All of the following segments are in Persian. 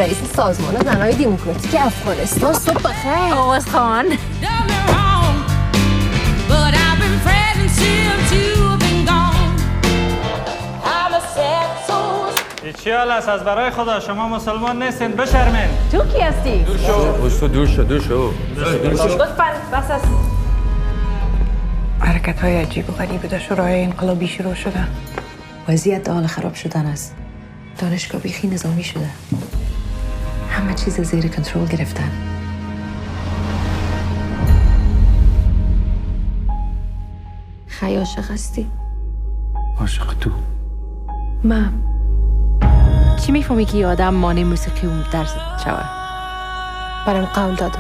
رئیس سازمان زنای دموکراتیک افغانستان. صبح بخیر. آواز خان. چی حال است؟ از برای خدا شما مسلمان نیستین، بشرمین. تو کی هستی؟ دور شو. لطفاً بس است. حرکت‌های عجیب و غریب در شورای انقلابی شروع شده. وضعیت حال خراب شدن است. دانشگاه بیخی نظامی شده. همه چیز زیر کنترل گرفتن. خیلی عاشق هستی؟ عاشق تو؟ من چی میفهمی که یه آدم مانع موسیقی اون درس شوه؟ برام قول داده.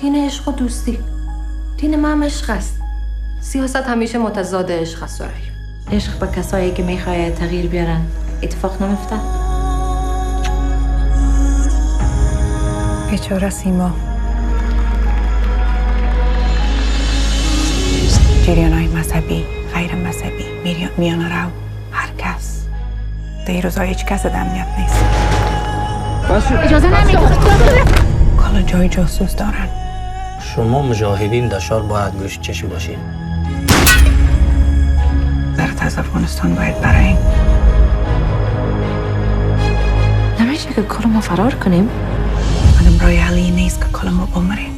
دین عشق و دوستی. دین من عشق است. سیاست همیشه متضاد عشق است. عشق به کسایی که میخواه تغییر بیارن اتفاق نمیفته. بیچاره سیما. جریان‌های مذهبی، غیر مذهبی، میان رو هر کس. در روزهای هیچ کس امنیت نیست. اجازه نمیدید. کالا جای جاسوس دارن. شما مجاهدین دشار باید گوش چشم باشین. درت از افغانستان باید براییم. نمیشه که کلمو فرار کنیم؟ منم رای حلی نیست که کلمو بمریم.